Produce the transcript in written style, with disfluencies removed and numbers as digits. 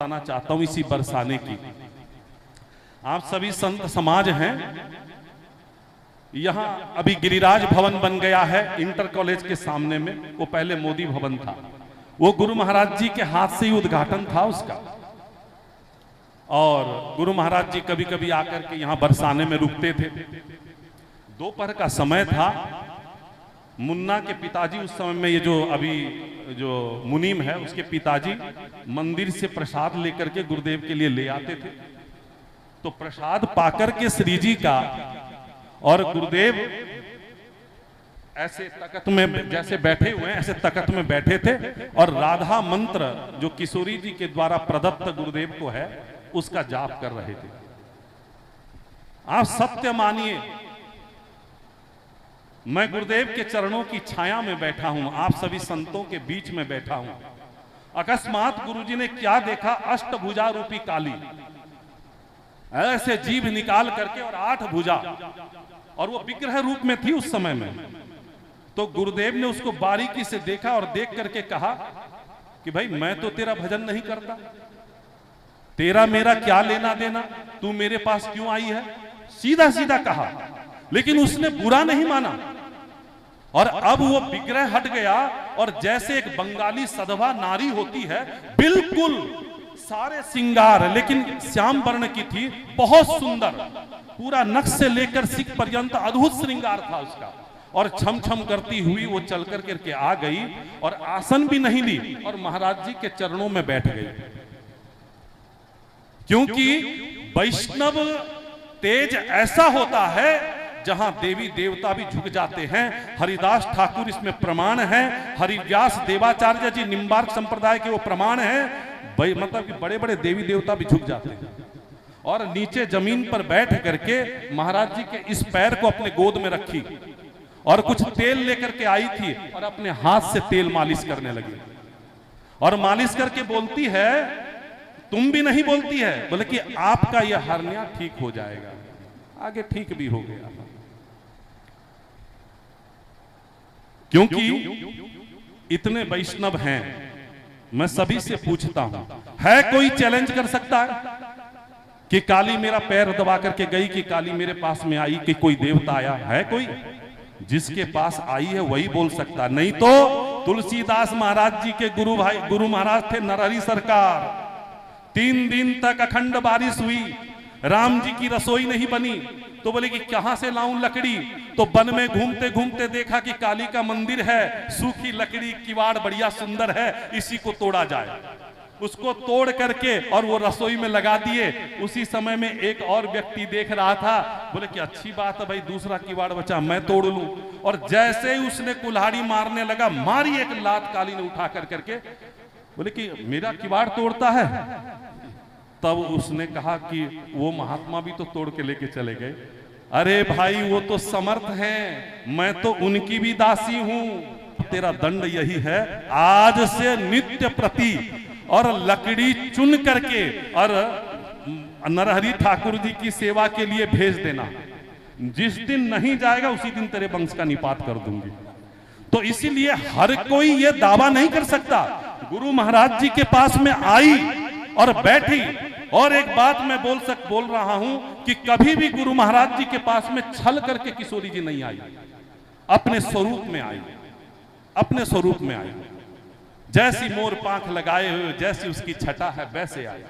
बताना चाहता हूं इसी बरसाने की। आप सभी संत समाज हैं, यहां अभी गिरिराज भवन बन गया है इंटर कॉलेज के सामने में, वो पहले मोदी भवन था। वो गुरु महाराज जी के हाथ से ही उद्घाटन था उसका। और गुरु महाराज जी कभी कभी आकर के यहां बरसाने में रुकते थे। दोपहर का समय था। मुन्ना के पिताजी उस समय में, ये जो अभी जो मुनीम है उसके पिताजी मंदिर से प्रसाद लेकर के गुरुदेव के लिए ले आते थे। तो प्रसाद पाकर के श्री जी का और गुरुदेव ऐसे तकत में जैसे बैठे हुए हैं, ऐसे तकत में बैठे थे और राधा मंत्र जो किशोरी जी के द्वारा प्रदत्त गुरुदेव को है उसका जाप कर रहे थे। आप सत्य मानिए, मैं गुरुदेव के चरणों की छाया में बैठा हूं, आप सभी संतों के बीच में बैठा हूं। अकस्मात गुरुजी ने क्या देखा, अष्टभुजा रूपी काली ऐसे जीभ निकाल करके और 8 भुजा, और वो विग्रह रूप में थी उस समय में। तो गुरुदेव ने उसको बारीकी से देखा और देख करके कहा कि भाई मैं तो तेरा भजन नहीं करता, तेरा मेरा क्या लेना देना, तू मेरे पास क्यों आई है, सीधा सीधा कहा। लेकिन उसने बुरा नहीं माना। और अब वो विग्रह हट गया और जैसे एक बंगाली सधवा नारी होती है, बिल्कुल सारे श्रृंगार, लेकिन श्याम वर्ण की थी, बहुत सुंदर, पूरा नख से लेकर सिख पर्यंत अद्भुत श्रृंगार था उसका। और छम छम करती हुई वो चल करके आ गई और आसन भी नहीं ली और महाराज जी के चरणों में बैठ गई। क्योंकि वैष्णव तेज ऐसा होता है जहां देवी देवता भी झुक जाते हैं। हरिदास ठाकुर इसमें प्रमाण है, हरिव्यास देवाचार्य जी निम्बार्क संप्रदाय के वो प्रमाण है। मतलब कि बड़े बड़े देवी देवता भी झुक जाते हैं। और नीचे जमीन पर बैठ करके महाराज जी के इस पैर को अपने गोद में रखी और कुछ तेल लेकर के आई थी और अपने हाथ से तेल मालिश करने लगी। और मालिश करके बोलती है, तुम भी नहीं बोलती है, बोले कि आपका यह हर्निया ठीक हो जाएगा। आगे ठीक भी हो गया। क्योंकि इतने वैष्णव हैं, मैं सभी से पूछता हूं, है कोई चैलेंज कर सकता है कि काली मेरा पैर दबा करके गई, कि काली मेरे पास में आई, कि कोई देवता आया? है कोई? जिसके पास आई है वही बोल सकता। नहीं तो तुलसीदास महाराज जी के गुरु महाराज थे नरहरि सरकार। 3 दिन तक अखंड बारिश हुई, राम जी की रसोई नहीं बनी। तो बोले कि कहां से लाऊं लकड़ी? तो वन में घूमते घूमते देखा कि काली का मंदिर है, सूखी लकड़ी, किवाड़ बढ़िया सुंदर है, इसी को तोड़ा जाए। उसको तोड़ करके और वो रसोई में लगा दिए। उसी समय में एक और व्यक्ति देख रहा था, बोले कि अच्छी बात है भाई, दूसरा किवाड़ बचा, मैं तोड़ लूं। और जैसे ही उसने कुल्हाड़ी मारने लगा, मारी एक लात काली ने उठा करके, बोले कि मेरा किवाड़ तोड़ता है। तब उसने कहा कि वो महात्मा भी तो तोड़ के लेके चले गए। अरे भाई, वो तो समर्थ हैं, मैं तो उनकी भी दासी हूं। तेरा दंड यही है, आज से नित्य प्रति और लकड़ी चुन करके और नरहरि ठाकुर जी की सेवा के लिए भेज देना। जिस दिन नहीं जाएगा उसी दिन तेरे वंश का निपात कर दूंगी। तो इसीलिए हर कोई ये दावा नहीं कर सकता। गुरु महाराज जी के पास में आई और बैठी। और एक बात मैं बोल रहा हूं कि कभी भी गुरु महाराज जी के पास में छल करके किशोरी जी नहीं आई, अपने स्वरूप में आई, अपने स्वरूप में आई। जैसी मोर पांख लगाए हुए, जैसी उसकी छटा है, वैसे आई।